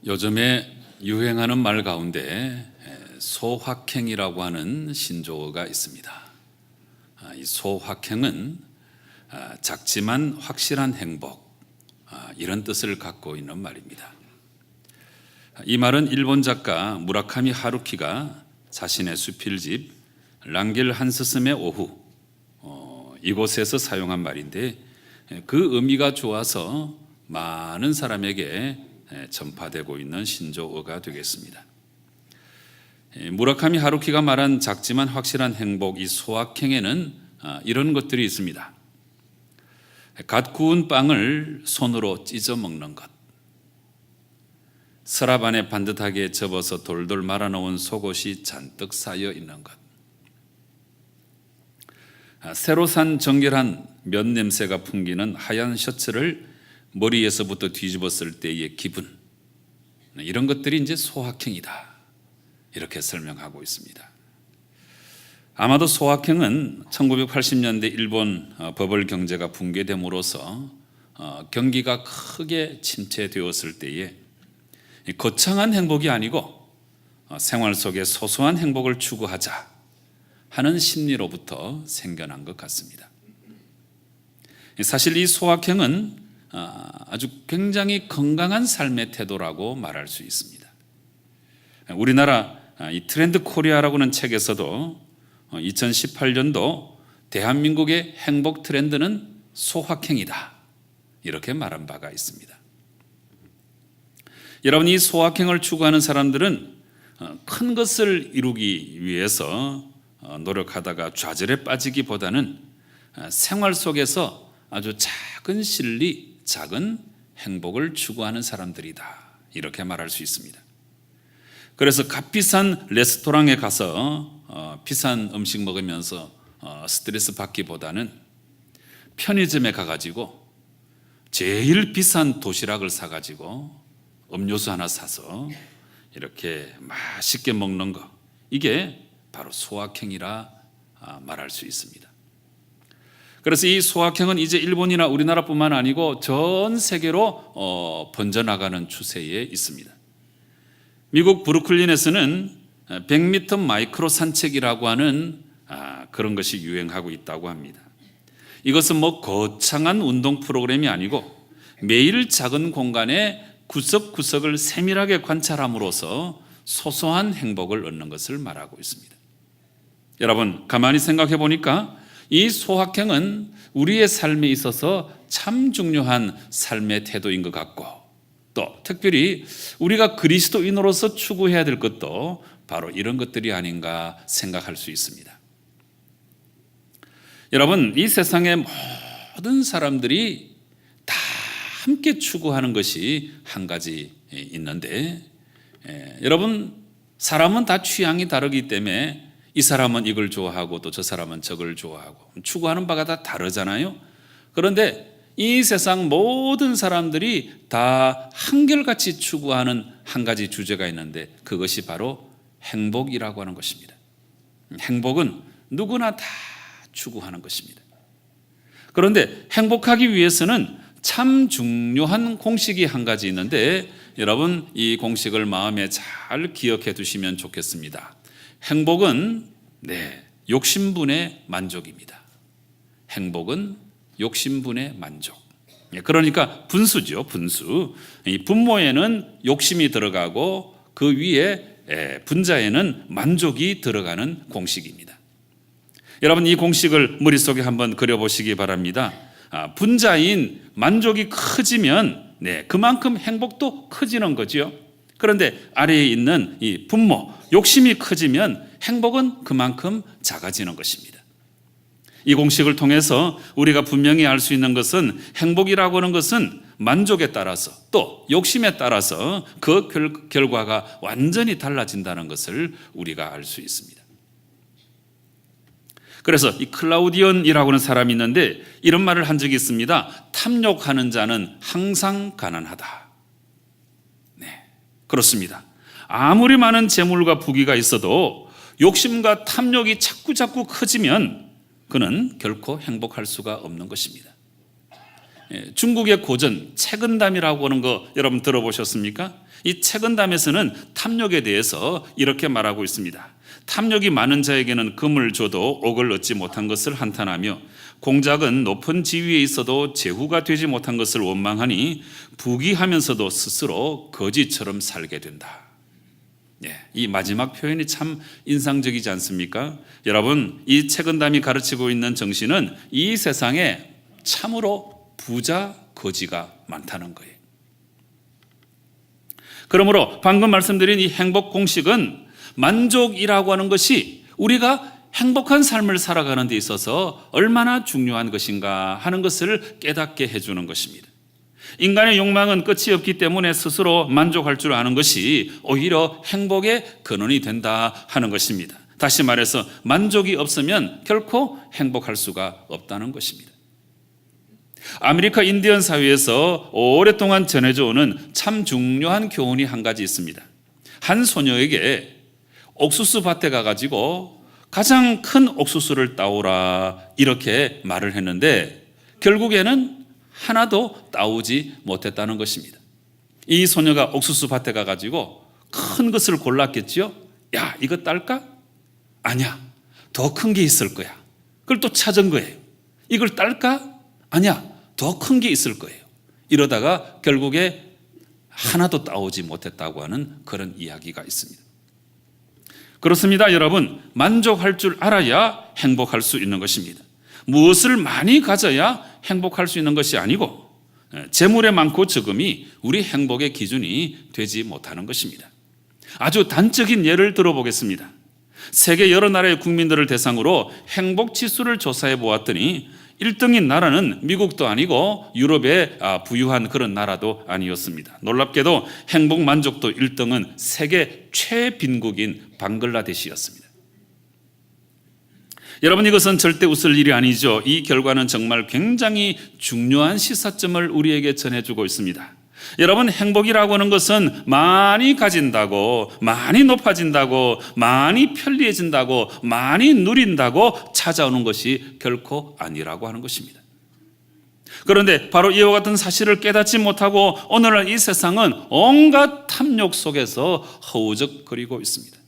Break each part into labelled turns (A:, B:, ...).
A: 요즘에 유행하는 말 가운데 소확행이라고 하는 신조어가 있습니다. 이 소확행은 작지만 확실한 행복, 이런 뜻을 갖고 있는 말입니다. 이 말은 일본 작가 무라카미 하루키가 자신의 수필집 랑길 한스스메 오후, 이곳에서 사용한 말인데 그 의미가 좋아서 많은 사람에게 전파되고 있는 신조어가 되겠습니다. 무라카미 하루키가 말한 작지만 확실한 행복, 이 소확행에는 이런 것들이 있습니다. 갓 구운 빵을 손으로 찢어 먹는 것, 서랍 안에 반듯하게 접어서 돌돌 말아놓은 속옷이 잔뜩 쌓여 있는 것, 새로 산 정결한 면 냄새가 풍기는 하얀 셔츠를 머리에서부터 뒤집었을 때의 기분, 이런 것들이 이제 소확행이다, 이렇게 설명하고 있습니다. 아마도 소확행은 1980년대 일본 버블 경제가 붕괴됨으로써 경기가 크게 침체되었을 때에 거창한 행복이 아니고 생활 속에 소소한 행복을 추구하자 하는 심리로부터 생겨난 것 같습니다. 사실 이 소확행은 아주 굉장히 건강한 삶의 태도라고 말할 수 있습니다. 우리나라 이 트렌드 코리아라고 하는 책에서도 2018년도 대한민국의 행복 트렌드는 소확행이다, 이렇게 말한 바가 있습니다. 여러분, 이 소확행을 추구하는 사람들은 큰 것을 이루기 위해서 노력하다가 좌절에 빠지기보다는 생활 속에서 아주 작은 실리, 작은 행복을 추구하는 사람들이다, 이렇게 말할 수 있습니다. 그래서 값비싼 레스토랑에 가서 비싼 음식 먹으면서 스트레스 받기보다는 편의점에 가가지고 제일 비싼 도시락을 사가지고 음료수 하나 사서 이렇게 맛있게 먹는 거, 이게 바로 소확행이라 말할 수 있습니다. 그래서 이 소확행은 이제 일본이나 우리나라뿐만 아니고 전 세계로 번져나가는 추세에 있습니다. 미국 브루클린에서는 100m 마이크로 산책이라고 하는 그런 것이 유행하고 있다고 합니다. 이것은 거창한 운동 프로그램이 아니고 매일 작은 공간에 구석구석을 세밀하게 관찰함으로써 소소한 행복을 얻는 것을 말하고 있습니다. 여러분, 가만히 생각해 보니까 이 소확행은 우리의 삶에 있어서 참 중요한 삶의 태도인 것 같고, 또 특별히 우리가 그리스도인으로서 추구해야 될 것도 바로 이런 것들이 아닌가 생각할 수 있습니다. 여러분, 이 세상의 모든 사람들이 다 함께 추구하는 것이 한 가지 있는데, 여러분, 사람은 다 취향이 다르기 때문에 이 사람은 이걸 좋아하고 또 저 사람은 저걸 좋아하고 추구하는 바가 다 다르잖아요. 그런데 이 세상 모든 사람들이 다 한결같이 추구하는 한 가지 주제가 있는데, 그것이 바로 행복이라고 하는 것입니다. 행복은 누구나 다 추구하는 것입니다. 그런데 행복하기 위해서는 참 중요한 공식이 한 가지 있는데, 여러분, 이 공식을 마음에 잘 기억해 두시면 좋겠습니다. 행복은 욕심분의 만족입니다. 행복은 욕심분의 만족. 그러니까 분수죠, 분수. 이 분모에는 욕심이 들어가고 그 위에 분자에는 만족이 들어가는 공식입니다. 여러분, 이 공식을 머릿속에 한번 그려보시기 바랍니다. 분자인 만족이 커지면 그만큼 행복도 커지는 거죠. 그런데 아래에 있는 이 분모, 욕심이 커지면 행복은 그만큼 작아지는 것입니다. 이 공식을 통해서 우리가 분명히 알 수 있는 것은, 행복이라고 하는 것은 만족에 따라서 또 욕심에 따라서 그 결과가 완전히 달라진다는 것을 우리가 알 수 있습니다. 그래서 이 클라우디언이라고 하는 사람이 있는데 이런 말을 한 적이 있습니다. 탐욕하는 자는 항상 가난하다. 그렇습니다. 아무리 많은 재물과 부귀가 있어도 욕심과 탐욕이 자꾸 커지면 그는 결코 행복할 수가 없는 것입니다. 중국의 고전 채근담이라고 하는 거 여러분 들어보셨습니까? 이 채근담에서는 탐욕에 대해서 이렇게 말하고 있습니다. 탐욕이 많은 자에게는 금을 줘도 옥을 얻지 못한 것을 한탄하며 공작은 높은 지위에 있어도 제후가 되지 못한 것을 원망하니 부귀하면서도 스스로 거지처럼 살게 된다. 이 마지막 표현이 참 인상적이지 않습니까? 여러분, 이 채근담이 가르치고 있는 정신은 이 세상에 참으로 부자 거지가 많다는 거예요. 그러므로 방금 말씀드린 이 행복 공식은 만족이라고 하는 것이 우리가 행복한 삶을 살아가는 데 있어서 얼마나 중요한 것인가 하는 것을 깨닫게 해주는 것입니다. 인간의 욕망은 끝이 없기 때문에 스스로 만족할 줄 아는 것이 오히려 행복의 근원이 된다 하는 것입니다. 다시 말해서 만족이 없으면 결코 행복할 수가 없다는 것입니다. 아메리카 인디언 사회에서 오랫동안 전해져 오는 참 중요한 교훈이 한 가지 있습니다. 한 소녀에게 옥수수 밭에 가가지고 가장 큰 옥수수를 따오라 이렇게 말을 했는데 결국에는 하나도 따오지 못했다는 것입니다. 이 소녀가 옥수수 밭에 가가지고 큰 것을 골랐겠죠. 야, 이거 딸까? 아니야, 더 큰 게 있을 거야. 그걸 또 찾은 거예요. 이걸 딸까? 아니야, 더 큰 게 있을 거예요. 이러다가 결국에 하나도 따오지 못했다고 하는 그런 이야기가 있습니다. 그렇습니다, 여러분. 만족할 줄 알아야 행복할 수 있는 것입니다. 무엇을 많이 가져야 행복할 수 있는 것이 아니고 재물의 많고 적음이 우리 행복의 기준이 되지 못하는 것입니다. 아주 단적인 예를 들어보겠습니다. 세계 여러 나라의 국민들을 대상으로 행복 지수를 조사해 보았더니 1등인 나라는 미국도 아니고 유럽의 부유한 그런 나라도 아니었습니다. 놀랍게도 행복 만족도 1등은 세계 최빈국인 방글라데시였습니다. 여러분, 이것은 절대 웃을 일이 아니죠. 이 결과는 정말 굉장히 중요한 시사점을 우리에게 전해주고 있습니다. 여러분, 행복이라고 하는 것은 많이 가진다고, 많이 높아진다고, 많이 편리해진다고, 많이 누린다고 찾아오는 것이 결코 아니라고 하는 것입니다. 그런데 바로 이와 같은 사실을 깨닫지 못하고 오늘날 이 세상은 온갖 탐욕 속에서 허우적거리고 있습니다.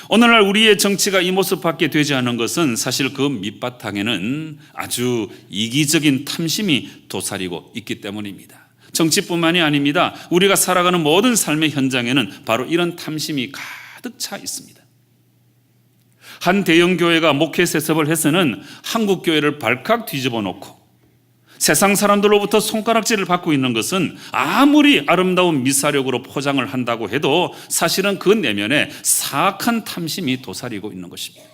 A: 오늘날 우리의 정치가 이 모습밖에 되지 않은 것은 사실 그 밑바탕에는 아주 이기적인 탐심이 도사리고 있기 때문입니다. 정치뿐만이 아닙니다. 우리가 살아가는 모든 삶의 현장에는 바로 이런 탐심이 가득 차 있습니다. 한 대형 교회가 목회 세습을 해서는 한국 교회를 발칵 뒤집어 놓고 세상 사람들로부터 손가락질을 받고 있는 것은 아무리 아름다운 미사력으로 포장을 한다고 해도 사실은 그 내면에 사악한 탐심이 도사리고 있는 것입니다.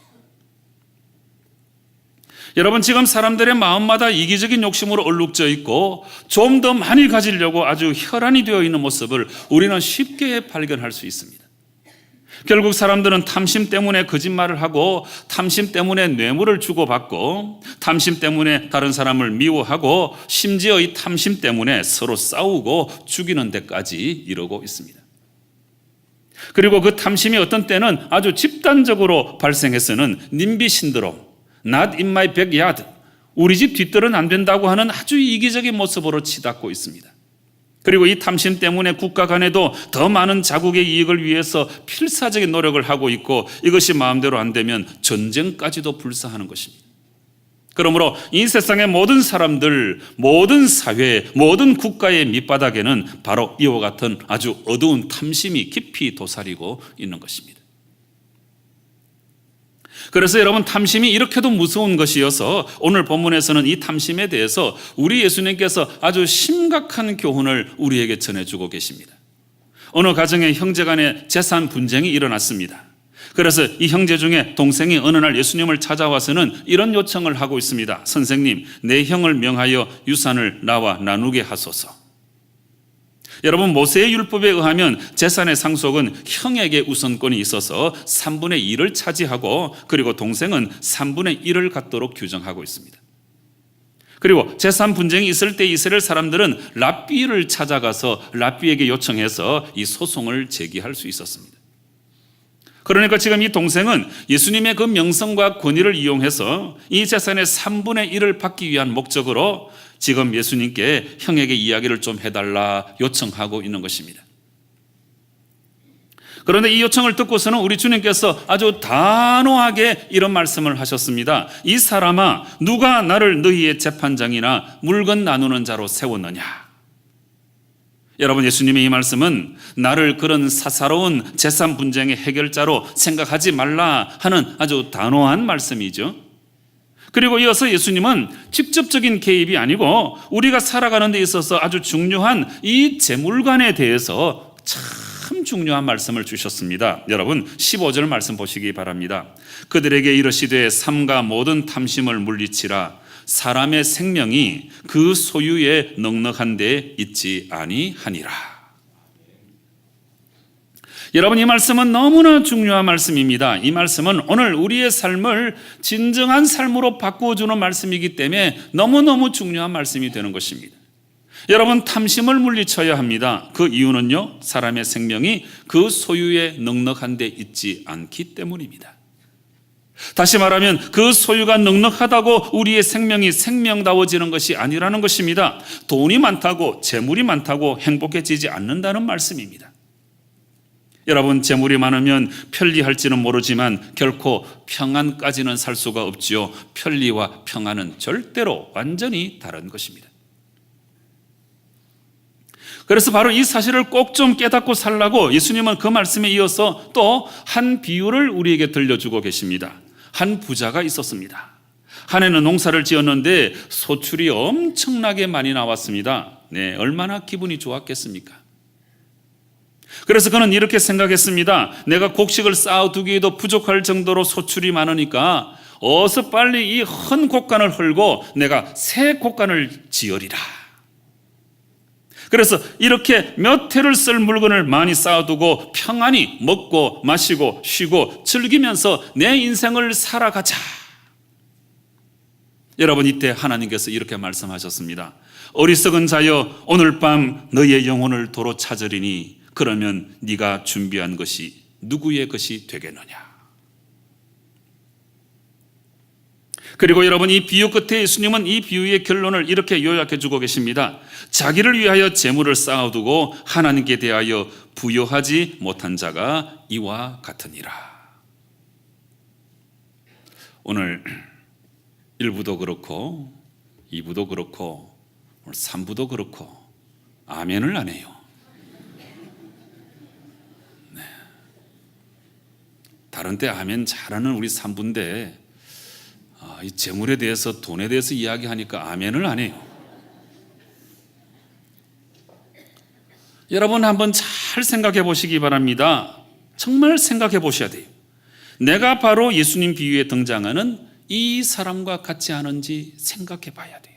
A: 여러분, 지금 사람들의 마음마다 이기적인 욕심으로 얼룩져 있고 좀 더 많이 가지려고 아주 혈안이 되어 있는 모습을 우리는 쉽게 발견할 수 있습니다. 결국 사람들은 탐심 때문에 거짓말을 하고 탐심 때문에 뇌물을 주고받고 탐심 때문에 다른 사람을 미워하고 심지어 이 탐심 때문에 서로 싸우고 죽이는 데까지 이르고 있습니다. 그리고 그 탐심이 어떤 때는 아주 집단적으로 발생해서는 님비 신드롬, not in my backyard, 우리 집 뒷뜰은 안 된다고 하는 아주 이기적인 모습으로 치닫고 있습니다. 그리고 이 탐심 때문에 국가 간에도 더 많은 자국의 이익을 위해서 필사적인 노력을 하고 있고 이것이 마음대로 안 되면 전쟁까지도 불사하는 것입니다. 그러므로 이 세상의 모든 사람들, 모든 사회, 모든 국가의 밑바닥에는 바로 이와 같은 아주 어두운 탐심이 깊이 도사리고 있는 것입니다. 그래서 여러분, 탐심이 이렇게도 무서운 것이어서 오늘 본문에서는 이 탐심에 대해서 우리 예수님께서 아주 심각한 교훈을 우리에게 전해주고 계십니다. 어느 가정에 형제 간에 재산 분쟁이 일어났습니다. 그래서 이 형제 중에 동생이 어느 날 예수님을 찾아와서는 이런 요청을 하고 있습니다. 선생님, 내 형을 명하여 유산을 나와 나누게 하소서. 여러분, 모세의 율법에 의하면 재산의 상속은 형에게 우선권이 있어서 3분의 2를 차지하고 그리고 동생은 3분의 1을 갖도록 규정하고 있습니다. 그리고 재산 분쟁이 있을 때 이스라엘 사람들은 랍비를 찾아가서 랍비에게 요청해서 이 소송을 제기할 수 있었습니다. 그러니까 지금 이 동생은 예수님의 그 명성과 권위를 이용해서 이 재산의 3분의 1을 받기 위한 목적으로 지금 예수님께 형에게 이야기를 좀 해달라 요청하고 있는 것입니다. 그런데 이 요청을 듣고서는 우리 주님께서 아주 단호하게 이런 말씀을 하셨습니다. 이 사람아, 누가 나를 너희의 재판장이나 물건 나누는 자로 세웠느냐? 여러분, 예수님의 이 말씀은 나를 그런 사사로운 재산 분쟁의 해결자로 생각하지 말라 하는 아주 단호한 말씀이죠. 그리고 이어서 예수님은 직접적인 개입이 아니고 우리가 살아가는 데 있어서 아주 중요한 이 재물관에 대해서 참 중요한 말씀을 주셨습니다. 여러분 15절 말씀 보시기 바랍니다. 그들에게 이르시되 삼가 모든 탐심을 물리치라. 사람의 생명이 그 소유에 넉넉한 데 있지 아니하니라. 여러분, 이 말씀은 너무나 중요한 말씀입니다. 이 말씀은 오늘 우리의 삶을 진정한 삶으로 바꾸어주는 말씀이기 때문에 너무너무 중요한 말씀이 되는 것입니다. 여러분, 탐심을 물리쳐야 합니다. 그 이유는요, 사람의 생명이 그 소유에 넉넉한 데 있지 않기 때문입니다. 다시 말하면 그 소유가 넉넉하다고 우리의 생명이 생명다워지는 것이 아니라는 것입니다. 돈이 많다고, 재물이 많다고 행복해지지 않는다는 말씀입니다. 여러분, 재물이 많으면 편리할지는 모르지만 결코 평안까지는 살 수가 없지요. 편리와 평안은 절대로 완전히 다른 것입니다. 그래서 바로 이 사실을 꼭 좀 깨닫고 살라고 예수님은 그 말씀에 이어서 또 한 비유를 우리에게 들려주고 계십니다. 한 부자가 있었습니다. 한 해는 농사를 지었는데 소출이 엄청나게 많이 나왔습니다. 네, 얼마나 기분이 좋았겠습니까? 그래서 그는 이렇게 생각했습니다. 내가 곡식을 쌓아두기에도 부족할 정도로 소출이 많으니까 어서 빨리 이 큰 곡간을 헐고 내가 새 곡간을 지으리라. 그래서 이렇게 몇 해를 쓸 물건을 많이 쌓아두고 평안히 먹고 마시고 쉬고 즐기면서 내 인생을 살아가자. 여러분, 이때 하나님께서 이렇게 말씀하셨습니다. 어리석은 자여, 오늘 밤 너의 영혼을 도로 찾으리니 그러면 네가 준비한 것이 누구의 것이 되겠느냐. 그리고 여러분, 이 비유 끝에 예수님은 이 비유의 결론을 이렇게 요약해 주고 계십니다. 자기를 위하여 재물을 쌓아두고 하나님께 대하여 부여하지 못한 자가 이와 같으니라. 오늘 1부도 그렇고 2부도 그렇고 오늘 3부도 그렇고 아멘을 안 해요. 네. 다른 때 아멘 잘하는 우리 3부인데 이 재물에 대해서, 돈에 대해서 이야기하니까 아멘을 안 해요. 여러분, 한번 잘 생각해 보시기 바랍니다. 정말 생각해 보셔야 돼요. 내가 바로 예수님 비유에 등장하는 이 사람과 같지 않은지 생각해 봐야 돼요.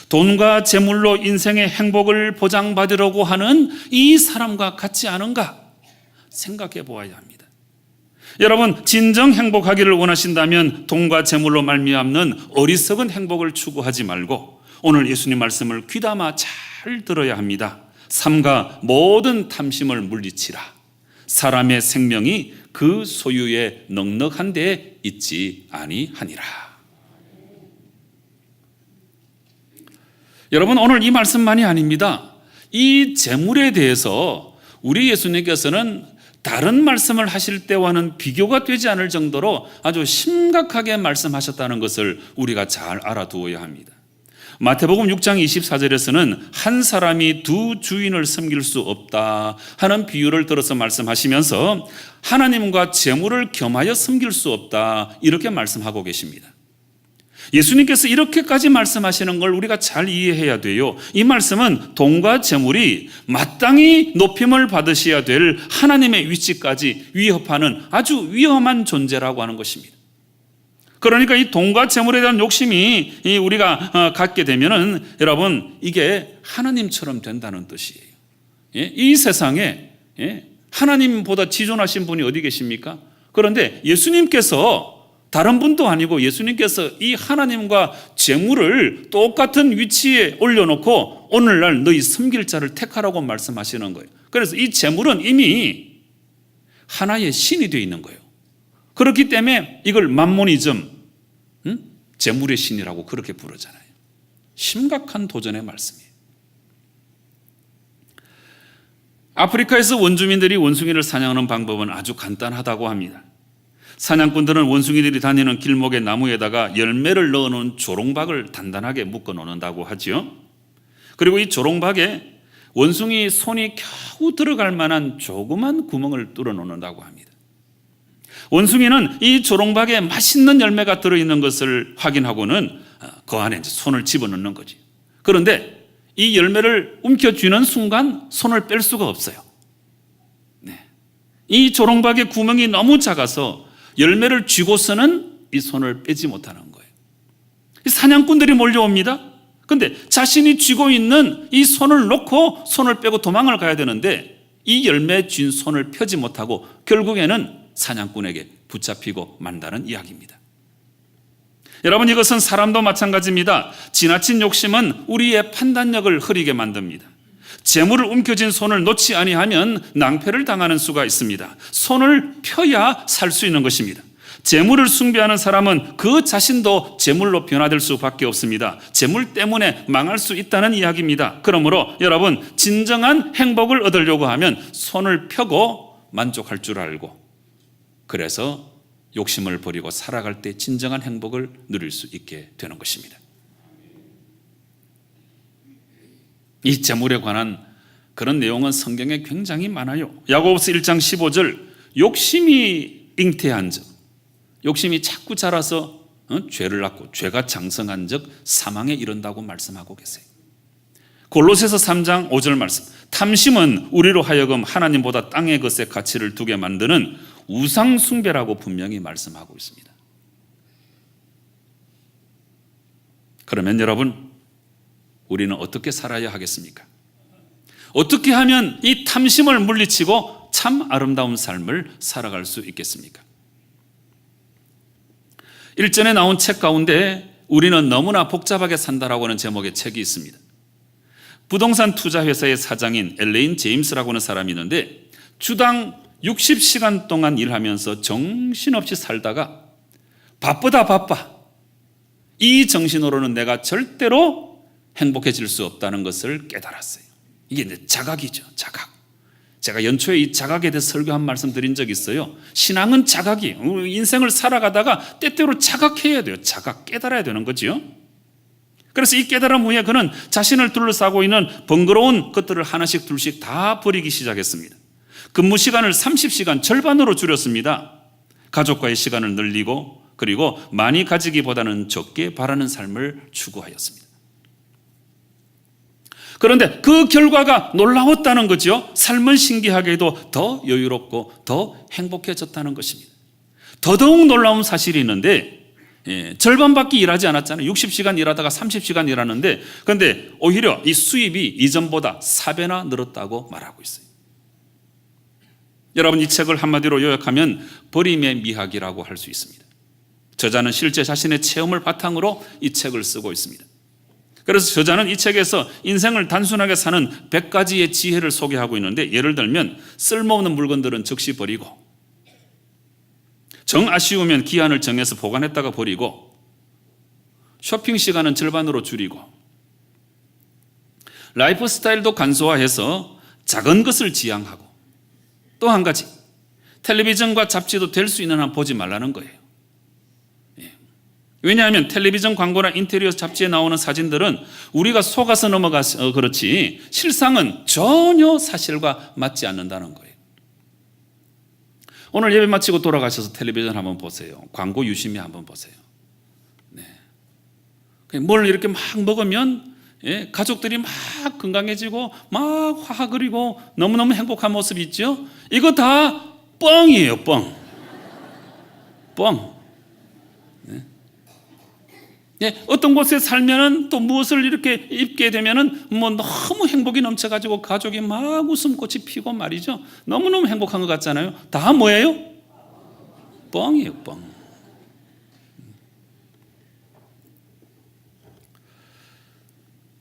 A: 돈과 재물로 인생의 행복을 보장받으려고 하는 이 사람과 같지 않은가 생각해 보아야 합니다. 여러분, 진정 행복하기를 원하신다면 돈과 재물로 말미암는 어리석은 행복을 추구하지 말고 오늘 예수님 말씀을 귀담아 잘 들어야 합니다. 삼가 모든 탐심을 물리치라. 사람의 생명이 그 소유에 넉넉한 데에 있지 아니하니라. 여러분, 오늘 이 말씀만이 아닙니다. 이 재물에 대해서 우리 예수님께서는 다른 말씀을 하실 때와는 비교가 되지 않을 정도로 아주 심각하게 말씀하셨다는 것을 우리가 잘 알아두어야 합니다. 마태복음 6장 24절에서는 한 사람이 두 주인을 섬길 수 없다 하는 비유를 들어서 말씀하시면서 하나님과 재물을 겸하여 섬길 수 없다 이렇게 말씀하고 계십니다. 예수님께서 이렇게까지 말씀하시는 걸 우리가 잘 이해해야 돼요. 이 말씀은 돈과 재물이 마땅히 높임을 받으셔야 될 하나님의 위치까지 위협하는 아주 위험한 존재라고 하는 것입니다. 그러니까 이 돈과 재물에 대한 욕심이 우리가 갖게 되면은 여러분, 이게 하나님처럼 된다는 뜻이에요. 이 세상에 하나님보다 지존하신 분이 어디 계십니까? 그런데 예수님께서 다른 분도 아니고 예수님께서 이 하나님과 재물을 똑같은 위치에 올려놓고 오늘날 너희 섬길 자를 택하라고 말씀하시는 거예요. 그래서 이 재물은 이미 하나의 신이 되어 있는 거예요. 그렇기 때문에 이걸 맘모니즘, 재물의 신이라고 그렇게 부르잖아요. 심각한 도전의 말씀이에요. 아프리카에서 원주민들이 원숭이를 사냥하는 방법은 아주 간단하다고 합니다. 사냥꾼들은 원숭이들이 다니는 길목의 나무에다가 열매를 넣어놓은 조롱박을 단단하게 묶어 놓는다고 하지요. 그리고 이 조롱박에 원숭이 손이 겨우 들어갈 만한 조그만 구멍을 뚫어 놓는다고 합니다. 원숭이는 이 조롱박에 맛있는 열매가 들어있는 것을 확인하고는 그 안에 이제 손을 집어넣는 거지. 그런데 이 열매를 움켜쥐는 순간 손을 뺄 수가 없어요. 네. 이 조롱박의 구멍이 너무 작아서 열매를 쥐고서는 이 손을 빼지 못하는 거예요. 사냥꾼들이 몰려옵니다. 그런데 자신이 쥐고 있는 이 손을 놓고 손을 빼고 도망을 가야 되는데 이 열매 쥔 손을 펴지 못하고 결국에는 사냥꾼에게 붙잡히고 만다는 이야기입니다. 여러분, 이것은 사람도 마찬가지입니다. 지나친 욕심은 우리의 판단력을 흐리게 만듭니다. 재물을 움켜쥔 손을 놓지 아니하면 낭패를 당하는 수가 있습니다. 손을 펴야 살 수 있는 것입니다. 재물을 숭배하는 사람은 그 자신도 재물로 변화될 수밖에 없습니다. 재물 때문에 망할 수 있다는 이야기입니다. 그러므로 여러분, 진정한 행복을 얻으려고 하면 손을 펴고 만족할 줄 알고, 그래서 욕심을 버리고 살아갈 때 진정한 행복을 누릴 수 있게 되는 것입니다. 이 재물에 관한 그런 내용은 성경에 굉장히 많아요. 야고보서 1장 15절, 욕심이 잉태한 적, 욕심이 자꾸 자라서 죄를 낳고 죄가 장성한 적 사망에 이른다고 말씀하고 계세요. 골로새서 3장 5절 말씀, 탐심은 우리로 하여금 하나님보다 땅의 것에 가치를 두게 만드는 우상 숭배라고 분명히 말씀하고 있습니다. 그러면 여러분, 우리는 어떻게 살아야 하겠습니까? 어떻게 하면 이 탐심을 물리치고 참 아름다운 삶을 살아갈 수 있겠습니까? 일전에 나온 책 가운데 우리는 너무나 복잡하게 산다라고 하는 제목의 책이 있습니다. 부동산 투자회사의 사장인 엘레인 제임스라고 하는 사람이 있는데 주당 60시간 동안 일하면서 정신없이 살다가 바쁘다 바빠, 이 정신으로는 내가 절대로 행복해질 수 없다는 것을 깨달았어요. 이게 이제 자각이죠. 자각. 제가 연초에 이 자각에 대해서 설교 한 말씀 드린 적이 있어요. 신앙은 자각이에요. 인생을 살아가다가 때때로 자각해야 돼요. 자각, 깨달아야 되는 거죠. 그래서 이 깨달음 후에 그는 자신을 둘러싸고 있는 번거로운 것들을 하나씩 둘씩 다 버리기 시작했습니다. 근무 시간을 30시간 절반으로 줄였습니다. 가족과의 시간을 늘리고, 그리고 많이 가지기보다는 적게 바라는 삶을 추구하였습니다. 그런데 그 결과가 놀라웠다는 거죠. 삶은 신기하게도 더 여유롭고 더 행복해졌다는 것입니다. 더더욱 놀라운 사실이 있는데, 절반밖에 일하지 않았잖아요. 60시간 일하다가 30시간 일하는데, 그런데 오히려 이 수입이 이전보다 4배나 늘었다고 말하고 있어요. 여러분, 이 책을 한마디로 요약하면 버림의 미학이라고 할 수 있습니다. 저자는 실제 자신의 체험을 바탕으로 이 책을 쓰고 있습니다. 그래서 저자는 이 책에서 인생을 단순하게 사는 100가지의 지혜를 소개하고 있는데, 예를 들면 쓸모없는 물건들은 즉시 버리고, 정 아쉬우면 기한을 정해서 보관했다가 버리고, 쇼핑 시간은 절반으로 줄이고, 라이프 스타일도 간소화해서 작은 것을 지향하고, 또 한 가지, 텔레비전과 잡지도 될 수 있는 한 보지 말라는 거예요. 왜냐하면 텔레비전 광고나 인테리어 잡지에 나오는 사진들은 우리가 속아서 넘어가서 그렇지 실상은 전혀 사실과 맞지 않는다는 거예요. 오늘 예배 마치고 돌아가셔서 텔레비전 한번 보세요. 광고 유심히 한번 보세요. 네. 뭘 이렇게 막 먹으면 가족들이 막 건강해지고 막 화가 그리고 너무너무 행복한 모습이 있죠. 이거 다 뻥이에요. 뻥. 어떤 곳에 살면은 또 무엇을 이렇게 입게 되면은 뭐 너무 행복이 넘쳐가지고 가족이 막 웃음꽃이 피고 말이죠. 너무너무 행복한 것 같잖아요. 다 뭐예요? 뻥이에요, 뻥.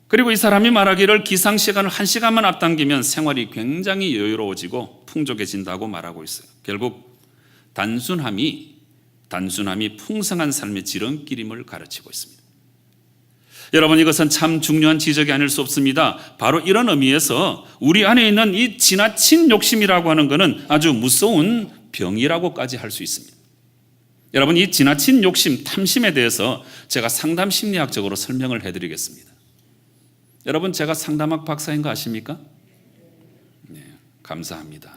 A: 그리고 이 사람이 말하기를 기상시간을 1시간만 앞당기면 생활이 굉장히 여유로워지고 풍족해진다고 말하고 있어요. 결국 단순함이 풍성한 삶의 지름길임을 가르치고 있습니다. 여러분, 이것은 참 중요한 지적이 아닐 수 없습니다. 바로 이런 의미에서 우리 안에 있는 이 지나친 욕심이라고 하는 것은 아주 무서운 병이라고까지 할 수 있습니다. 여러분, 이 지나친 욕심, 탐심에 대해서 제가 상담 심리학적으로 설명을 해드리겠습니다. 여러분, 제가 상담학 박사인 거 아십니까? 네, 감사합니다.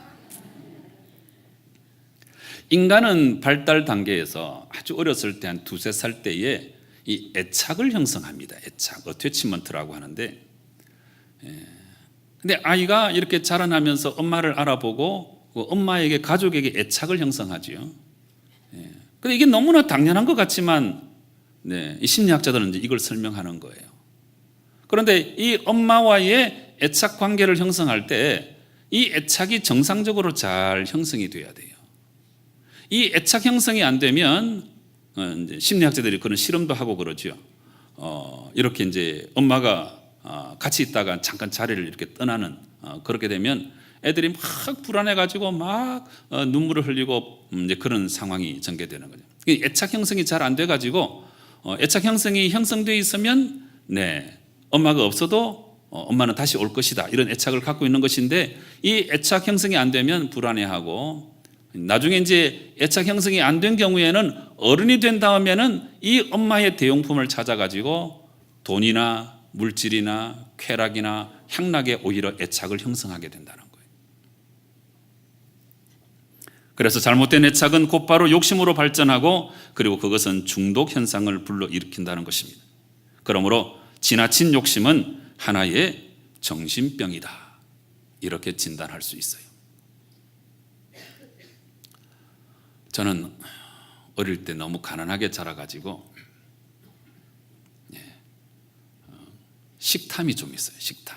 A: 인간은 발달 단계에서 아주 어렸을 때 한 2-3살 때에 이 애착을 형성합니다. 애착, 어태치먼트라고 하는데, 근데 아이가 이렇게 자라나면서 엄마를 알아보고 엄마에게, 가족에게 애착을 형성하지요. 근데 이게 너무나 당연한 것 같지만, 이 심리학자들은 이제 이걸 설명하는 거예요. 그런데 이 엄마와의 애착 관계를 형성할 때 이 애착이 정상적으로 잘 형성이 돼야 돼요. 이 애착 형성이 안 되면 이제 심리학자들이 그런 실험도 하고 그러죠. 이렇게 이제 엄마가 같이 있다가 잠깐 자리를 이렇게 떠나는, 그렇게 되면 애들이 막 불안해가지고 막 눈물을 흘리고 이제 그런 상황이 전개되는 거죠. 애착 형성이 잘 안 돼가지고 애착 형성이 형성되어 있으면 엄마가 없어도 엄마는 다시 올 것이다, 이런 애착을 갖고 있는 것인데, 이 애착 형성이 안 되면 불안해하고, 나중에 이제 애착 형성이 안 된 경우에는 어른이 된 다음에는 이 엄마의 대용품을 찾아가지고 돈이나 물질이나 쾌락이나 향락에 오히려 애착을 형성하게 된다는 거예요. 그래서 잘못된 애착은 곧바로 욕심으로 발전하고, 그리고 그것은 중독 현상을 불러일으킨다는 것입니다. 그러므로 지나친 욕심은 하나의 정신병이다, 이렇게 진단할 수 있어요. 저는 어릴 때 너무 가난하게 자라가지고 식탐이 좀 있어요. 식탐.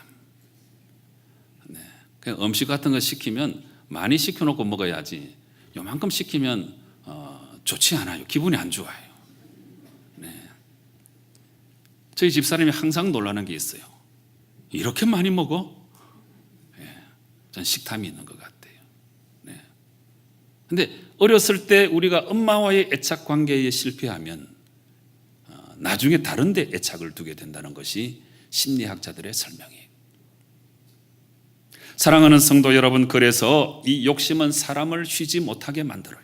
A: 음식 같은 거 시키면 많이 시켜놓고 먹어야지, 요만큼 시키면 좋지 않아요. 기분이 안 좋아요. 저희 집사람이 항상 놀라는 게 있어요. 이렇게 많이 먹어? 전 식탐이 있는 것 같아요. 근데 어렸을 때 우리가 엄마와의 애착 관계에 실패하면 나중에 다른 데 애착을 두게 된다는 것이 심리학자들의 설명이에요. 사랑하는 성도 여러분, 그래서 이 욕심은 사람을 쉬지 못하게 만들어요.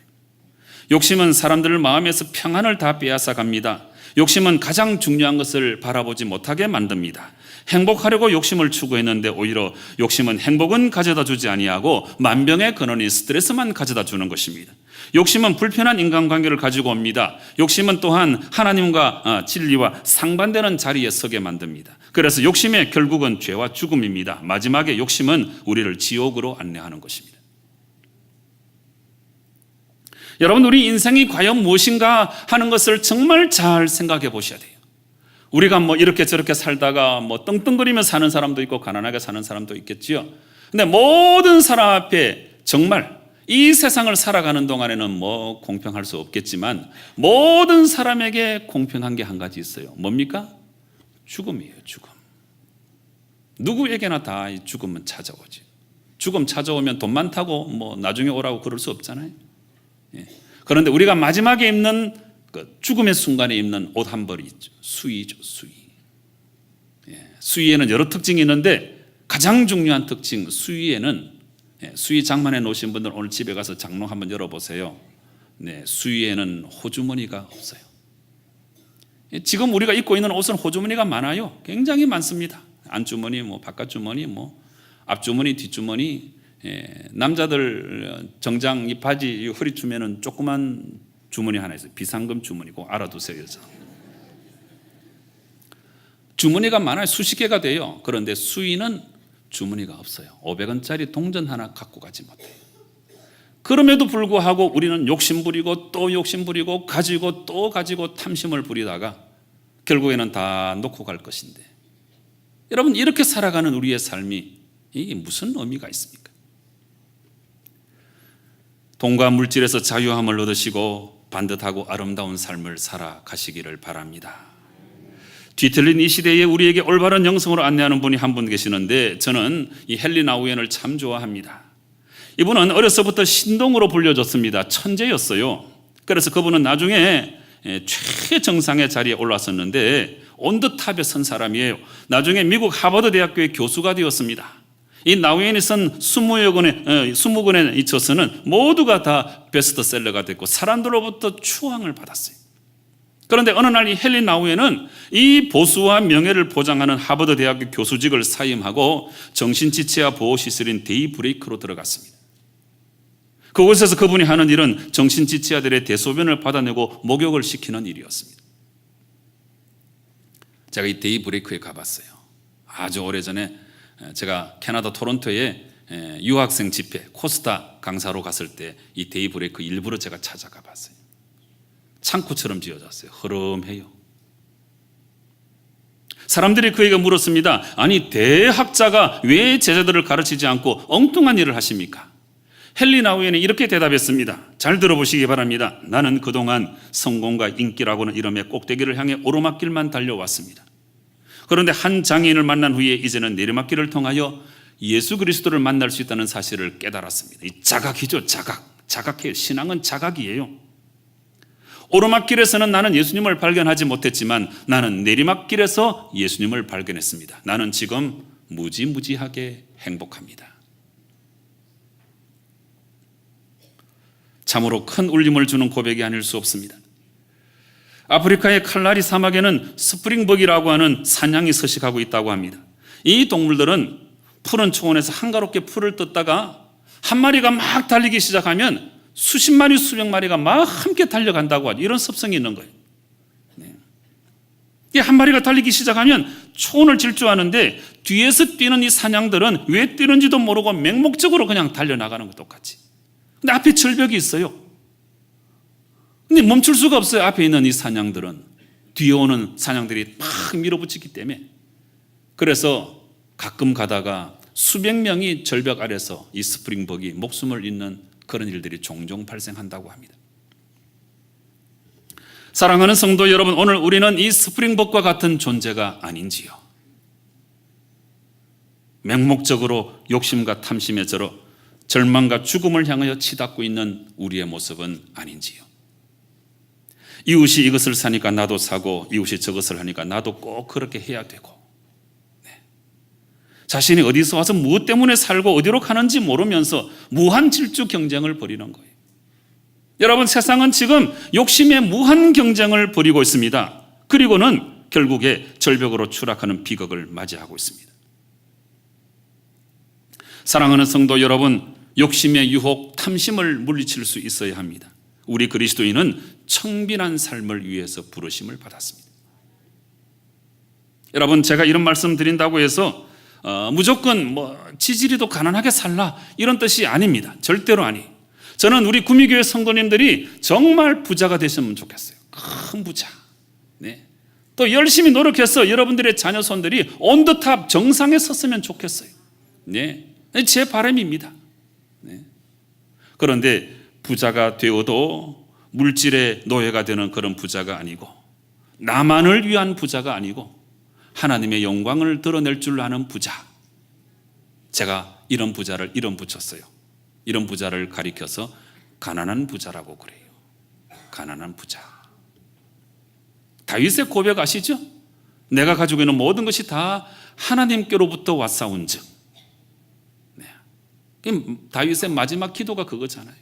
A: 욕심은 사람들 마음에서 평안을 다 빼앗아 갑니다. 욕심은 가장 중요한 것을 바라보지 못하게 만듭니다. 행복하려고 욕심을 추구했는데 오히려 욕심은 행복은 가져다 주지 아니하고 만병의 근원인 스트레스만 가져다 주는 것입니다. 욕심은 불편한 인간관계를 가지고 옵니다. 욕심은 또한 하나님과 진리와 상반되는 자리에 서게 만듭니다. 그래서 욕심의 결국은 죄와 죽음입니다. 마지막에 욕심은 우리를 지옥으로 안내하는 것입니다. 여러분, 우리 인생이 과연 무엇인가 하는 것을 정말 잘 생각해 보셔야 돼요. 우리가 뭐 이렇게 저렇게 살다가 뭐 떵떵거리며 사는 사람도 있고 가난하게 사는 사람도 있겠지요. 근데 모든 사람 앞에 정말 이 세상을 살아가는 동안에는 뭐 공평할 수 없겠지만 모든 사람에게 공평한 게 한 가지 있어요. 뭡니까? 죽음이에요. 죽음. 누구에게나 다 이 죽음은 찾아오지. 죽음 찾아오면 돈 많다고 뭐 나중에 오라고 그럴 수 없잖아요. 그런데 우리가 마지막에 입는 그 죽음의 순간에 입는 옷 한 벌이 있죠. 수의죠. 수의. 수의에는 여러 특징이 있는데 가장 중요한 특징, 수의에는, 수의 장만해 놓으신 분들 오늘 집에 가서 장롱 한번 열어보세요. 수의에는 호주머니가 없어요. 지금 우리가 입고 있는 옷은 호주머니가 많아요. 굉장히 많습니다. 안주머니, 뭐 바깥주머니, 뭐 앞주머니, 뒷주머니. 남자들 정장 이 바지 이 허리춤에는 조그만 주머니 하나 있어요. 비상금 주머니, 꼭 알아두세요. 여자. 주머니가 많아요. 수십 개가 돼요. 그런데 수의는 주머니가 없어요. 500원짜리 동전 하나 갖고 가지 못해요. 그럼에도 불구하고 우리는 욕심 부리고 또 욕심 부리고 가지고 또 가지고 탐심을 부리다가 결국에는 다 놓고 갈 것인데, 여러분, 이렇게 살아가는 우리의 삶이 이게 무슨 의미가 있습니까? 돈과 물질에서 자유함을 얻으시고 반듯하고 아름다운 삶을 살아가시기를 바랍니다. 뒤틀린 이 시대에 우리에게 올바른 영성으로 안내하는 분이 한 분 계시는데, 저는 이 헨리 나우엔을 참 좋아합니다. 이분은 어려서부터 신동으로 불려졌습니다. 천재였어요. 그래서 그분은 나중에 최정상의 자리에 올랐었는데 온더탑에 선 사람이에요. 나중에 미국 하버드 대학교의 교수가 되었습니다. 이 나우엔이 쓴 20권의 이 저서는 모두가 다 베스트셀러가 됐고 사람들로부터 추앙을 받았어요. 그런데 어느 날 이 헨리 나우엔은 이 보수와 명예를 보장하는 하버드 대학교 교수직을 사임하고 정신지체와 보호시설인 데이브레이크로 들어갔습니다. 그곳에서 그분이 하는 일은 정신지체아들의 대소변을 받아내고 목욕을 시키는 일이었습니다. 제가 이 데이브레이크에 가봤어요. 아주 오래전에 제가 캐나다 토론토에 유학생 집회 코스타 강사로 갔을 때 이 데이브레이크 일부러 제가 찾아가 봤어요. 창구처럼 지어졌어요. 흐름해요. 사람들이 그에게 물었습니다. 아니 대학자가 왜 제자들을 가르치지 않고 엉뚱한 일을 하십니까? 헨리 나우엔이 이렇게 대답했습니다. 잘 들어보시기 바랍니다. 나는 그동안 성공과 인기라고는 이름의 꼭대기를 향해 오르막길만 달려왔습니다. 그런데 한 장애인을 만난 후에 이제는 내리막길을 통하여 예수 그리스도를 만날 수 있다는 사실을 깨달았습니다. 이 자각이죠. 자각해요. 신앙은 자각이에요. 오르막길에서는 나는 예수님을 발견하지 못했지만 나는 내리막길에서 예수님을 발견했습니다. 나는 지금 무지무지하게 행복합니다. 참으로 큰 울림을 주는 고백이 아닐 수 없습니다. 아프리카의 칼라리 사막에는 스프링벅이라고 하는 사냥이 서식하고 있다고 합니다. 이 동물들은 푸른 초원에서 한가롭게 풀을 뜯다가 한 마리가 막 달리기 시작하면 수십 마리, 수백 마리가 막 함께 달려간다고 하죠. 이런 습성이 있는 거예요. 한 마리가 달리기 시작하면 초원을 질주하는데 뒤에서 뛰는 이 사냥들은 왜 뛰는지도 모르고 맹목적으로 그냥 달려나가는 것 똑같이. 근데 앞에 절벽이 있어요. 근데 멈출 수가 없어요. 앞에 있는 이 사냥들은 뒤에 오는 사냥들이 막 밀어붙이기 때문에. 그래서 가끔 가다가 수백 명이 절벽 아래서 이 스프링벅이 목숨을 잃는 그런 일들이 종종 발생한다고 합니다. 사랑하는 성도 여러분, 오늘 우리는 이 스프링벅과 같은 존재가 아닌지요? 맹목적으로 욕심과 탐심에 절어 절망과 죽음을 향하여 치닫고 있는 우리의 모습은 아닌지요? 이웃이 이것을 사니까 나도 사고 이웃이 저것을 하니까 나도 꼭 그렇게 해야 되고, 자신이 어디서 와서 무엇 때문에 살고 어디로 가는지 모르면서 무한 질주 경쟁을 벌이는 거예요. 여러분, 세상은 지금 욕심의 무한 경쟁을 벌이고 있습니다. 그리고는 결국에 절벽으로 추락하는 비극을 맞이하고 있습니다. 사랑하는 성도 여러분, 욕심의 유혹, 탐심을 물리칠 수 있어야 합니다. 우리 그리스도인은 청빈한 삶을 위해서 부르심을 받았습니다. 여러분, 제가 이런 말씀 드린다고 해서 무조건 지지리도 가난하게 살라 이런 뜻이 아닙니다. 절대로 아니. 저는 우리 구미교회 성도님들이 정말 부자가 되셨으면 좋겠어요. 큰 부자. 네. 또 열심히 노력해서 여러분들의 자녀손들이 온더탑 정상에 섰으면 좋겠어요. 네. 제 바람입니다. 네. 그런데 부자가 되어도 물질의 노예가 되는 그런 부자가 아니고, 나만을 위한 부자가 아니고 하나님의 영광을 드러낼 줄 아는 부자. 제가 이런 부자를 이름 붙였어요. 이런 부자를 가리켜서 가난한 부자라고 그래요. 가난한 부자. 다윗의 고백 아시죠? 내가 가지고 있는 모든 것이 다 하나님께로부터 왔사온즉. 네. 다윗의 마지막 기도가 그거잖아요.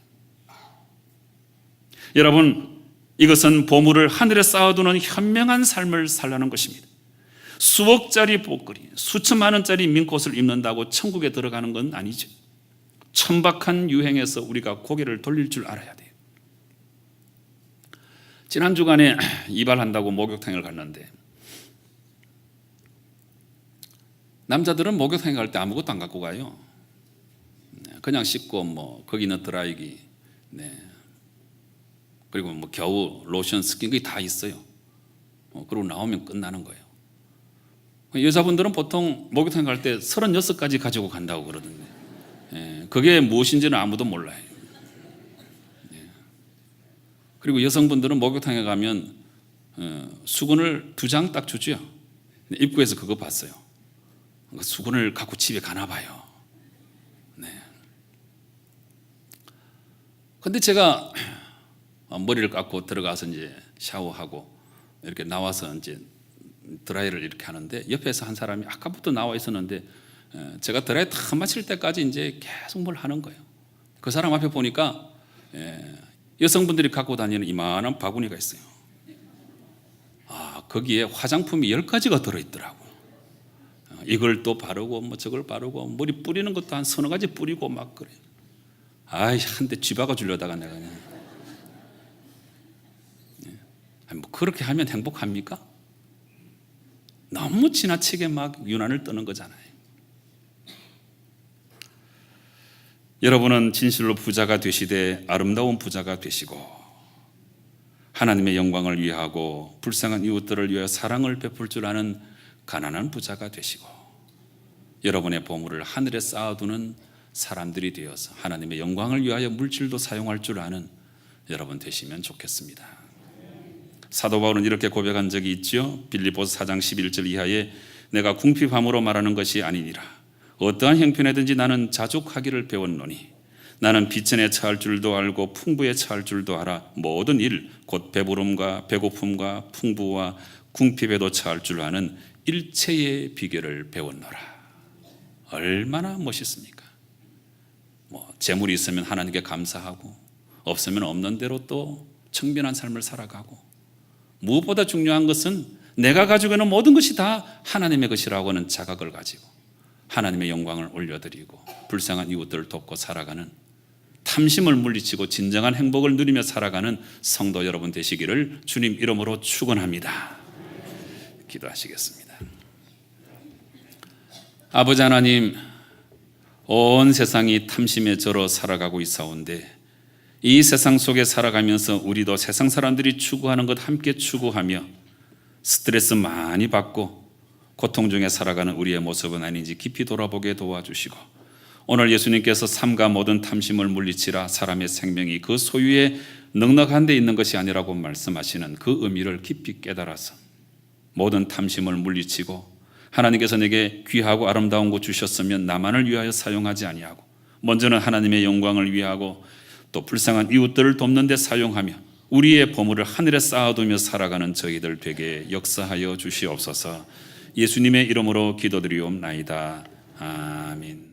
A: 여러분, 이것은 보물을 하늘에 쌓아두는 현명한 삶을 살라는 것입니다. 수억짜리 복걸이, 수천만 원짜리 민꽃을 입는다고 천국에 들어가는 건 아니죠. 천박한 유행에서 우리가 고개를 돌릴 줄 알아야 돼요. 지난 주간에 이발한다고 목욕탕을 갔는데, 남자들은 목욕탕에 갈 때 아무것도 안 갖고 가요. 그냥 씻고 거기 있는 드라이기, 그리고 겨우 로션, 스킨 다 있어요. 그리고 나오면 끝나는 거예요. 여자분들은 보통 목욕탕 갈 때 36가지 가지고 간다고 그러던데, 그게 무엇인지는 아무도 몰라요. 그리고 여성분들은 목욕탕에 가면 수건을 2장 딱 주죠. 입구에서 그거 봤어요. 수건을 갖고 집에 가나 봐요. 근데 제가 머리를 깎고 들어가서 이제 샤워하고 이렇게 나와서 이제 드라이를 이렇게 하는데 옆에서 한 사람이 아까부터 나와 있었는데 제가 드라이 다 마칠 때까지 이제 계속 뭘 하는 거예요. 그 사람 앞에 보니까 여성분들이 갖고 다니는 이만한 바구니가 있어요. 거기에 화장품이 10가지가 들어있더라고요. 이걸 또 바르고 뭐 저걸 바르고 머리 뿌리는 것도 한 서너 가지 뿌리고 막 그래요. 한 대 쥐박아 주려다가 내가 그냥. 뭐 그렇게 하면 행복합니까? 너무 지나치게 막 유난을 떠는 거잖아요. 여러분은 진실로 부자가 되시되 아름다운 부자가 되시고 하나님의 영광을 위하고 불쌍한 이웃들을 위하여 사랑을 베풀 줄 아는 가난한 부자가 되시고 여러분의 보물을 하늘에 쌓아두는 사람들이 되어서 하나님의 영광을 위하여 물질도 사용할 줄 아는 여러분 되시면 좋겠습니다. 사도 바울은 이렇게 고백한 적이 있죠. 빌립보서 4장 11절 이하에 내가 궁핍함으로 말하는 것이 아니니라. 어떠한 형편에든지 나는 자족하기를 배웠노니 나는 비천에 처할 줄도 알고 풍부에 처할 줄도 알아 모든 일 곧 배부름과 배고픔과 풍부와 궁핍에도 처할 줄 아는 일체의 비결을 배웠노라. 얼마나 멋있습니까? 재물이 있으면 하나님께 감사하고 없으면 없는 대로 또 청빈한 삶을 살아가고 무엇보다 중요한 것은 내가 가지고 있는 모든 것이 다 하나님의 것이라고 하는 자각을 가지고 하나님의 영광을 올려드리고 불쌍한 이웃들을 돕고 살아가는 탐심을 물리치고 진정한 행복을 누리며 살아가는 성도 여러분 되시기를 주님 이름으로 축원합니다. 기도하시겠습니다. 아버지 하나님, 온 세상이 탐심에 절어 살아가고 있사온데 이 세상 속에 살아가면서 우리도 세상 사람들이 추구하는 것 함께 추구하며 스트레스 많이 받고 고통 중에 살아가는 우리의 모습은 아닌지 깊이 돌아보게 도와주시고 오늘 예수님께서 삶과 모든 탐심을 물리치라 사람의 생명이 그 소유에 넉넉한 데 있는 것이 아니라고 말씀하시는 그 의미를 깊이 깨달아서 모든 탐심을 물리치고 하나님께서 내게 귀하고 아름다운 것 주셨으면 나만을 위하여 사용하지 아니하고 먼저는 하나님의 영광을 위하고 또 불쌍한 이웃들을 돕는 데 사용하며 우리의 보물을 하늘에 쌓아두며 살아가는 저희들 되게 역사하여 주시옵소서. 예수님의 이름으로 기도드리옵나이다. 아멘.